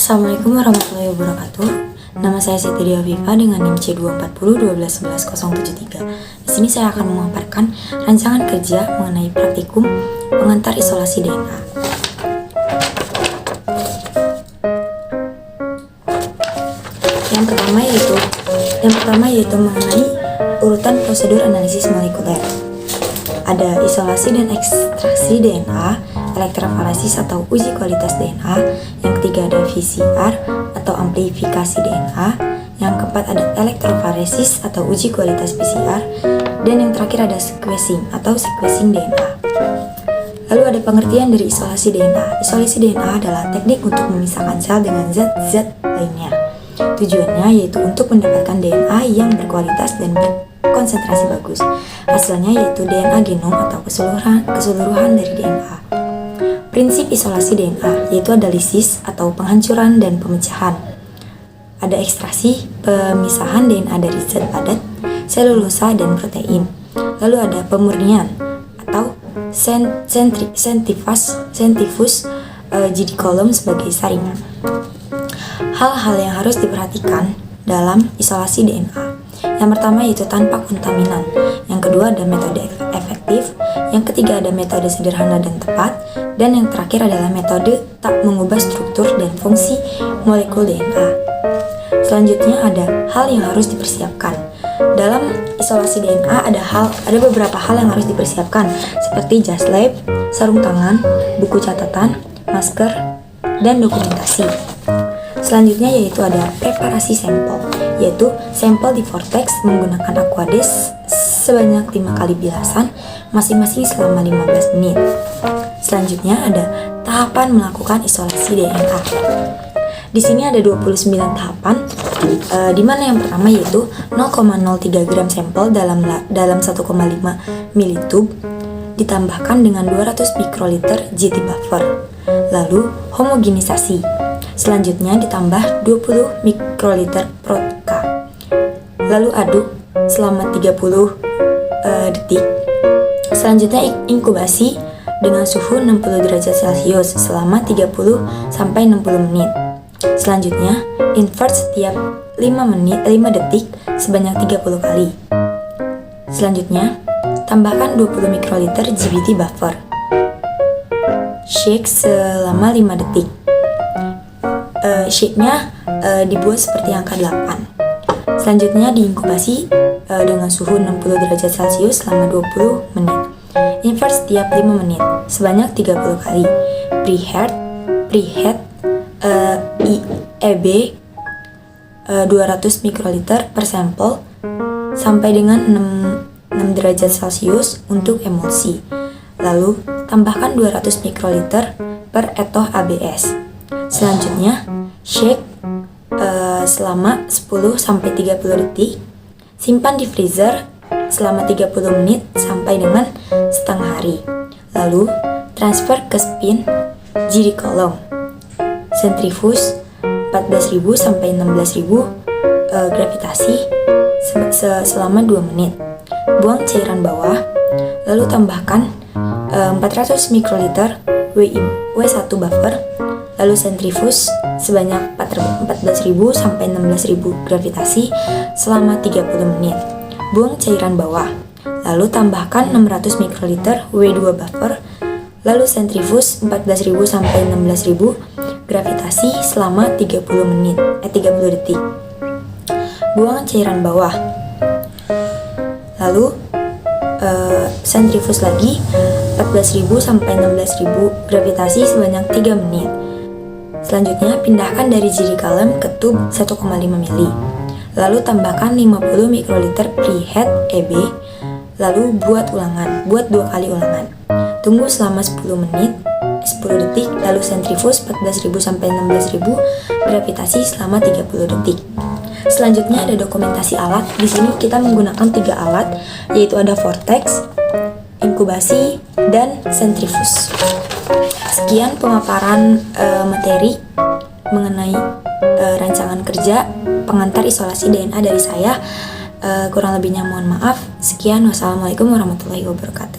Assalamualaikum warahmatullahi wabarakatuh. Nama saya Siti Dia Viva dengan NIM C24012111073. Di sini saya akan memaparkan rancangan kerja mengenai praktikum pengantar isolasi DNA. Yang pertama yaitu mengenai urutan prosedur analisis molekuler. Ada isolasi dan ekstraksi DNA, elektroforesis atau uji kualitas DNA. Yang ketiga ada VCR atau amplifikasi DNA. Yang keempat ada elektroforesis atau uji kualitas PCR. Dan yang terakhir ada sequencing atau sequencing DNA. Lalu ada pengertian dari isolasi DNA. Isolasi DNA adalah teknik untuk memisahkan sel dengan zat-zat lainnya. Tujuannya yaitu untuk mendapatkan DNA yang berkualitas dan berkonsentrasi bagus. Hasilnya yaitu DNA genom atau keseluruhan dari DNA. Prinsip isolasi DNA yaitu ada lisis atau penghancuran dan pemecahan. Ada ekstraksi, pemisahan DNA dari zat padat, selulosa dan protein. Lalu ada pemurnian atau centrifus jadi kolom sebagai saringan. Hal-hal yang harus diperhatikan dalam isolasi DNA. Yang pertama yaitu tanpa kontaminan. Yang kedua ada metode efektif. Yang ketiga ada metode sederhana dan tepat. Dan yang terakhir adalah metode tak mengubah struktur dan fungsi molekul DNA. Selanjutnya ada hal yang harus dipersiapkan. Dalam isolasi DNA ada beberapa hal yang harus dipersiapkan seperti jas lab, sarung tangan, buku catatan, masker, dan dokumentasi. Selanjutnya yaitu ada preparasi sampel, yaitu sampel di vortex menggunakan aqueous sebanyak 5 kali bilasan masing-masing selama 15 menit. Selanjutnya ada tahapan melakukan isolasi DNA. Di sini ada 29 tahapan, di mana yang pertama yaitu 0,03 gram sampel dalam 1,5 militube ditambahkan dengan 200 mikroliter GT buffer. Lalu homogenisasi. Selanjutnya ditambah 20 mikroliter protka. Lalu aduk selama 30 detik. Selanjutnya inkubasi dengan suhu 60 derajat Celcius selama 30 sampai 60 menit. Selanjutnya invert setiap 5 detik sebanyak 30 kali. Selanjutnya tambahkan 20 mikroliter GBT buffer. Shake selama 5 detik. Shake-nya dibuat seperti angka 8. Selanjutnya diinkubasi dengan suhu 60 derajat Celcius selama 20 menit. Invert setiap 5 menit sebanyak 30 kali. Preheat IEB 200 mikroliter per sampel sampai dengan 6 derajat Celcius untuk emulsi. Lalu tambahkan 200 mikroliter per etoh ABS. Selanjutnya shake selama 10-30 detik. Simpan di freezer selama 30 menit sampai dengan setengah hari. Lalu transfer ke spin jadi kolom. Sentrifus 14.000 sampai 16.000 gravitasi selama 2 menit. Buang cairan bawah. Lalu tambahkan 400 mikroliter W1 buffer. Lalu sentrifus sebanyak 14.000 sampai 16.000 gravitasi selama 30 menit. Buang cairan bawah. Lalu tambahkan 600 mikroliter W2 buffer. Lalu sentrifus 14.000 sampai 16.000 gravitasi selama 30 detik. Buang cairan bawah. Lalu sentrifus lagi 14.000 sampai 16.000 gravitasi sebanyak 3 menit. Selanjutnya pindahkan dari jerikalem ke tub 1,5 ml. Lalu tambahkan 50 mikroliter preheat EB. Lalu buat 2 kali ulangan. Tunggu selama 10 detik. Lalu sentrifus 14.000 sampai 16.000 gravitasi selama 30 detik. Selanjutnya ada dokumentasi alat. Di sini kita menggunakan 3 alat, yaitu ada vortex, inkubasi, dan sentrifus. Sekian pemaparan materi mengenai rancangan kerja pengantar isolasi DNA dari saya. Kurang lebihnya mohon maaf. Sekian, wassalamualaikum warahmatullahi wabarakatuh.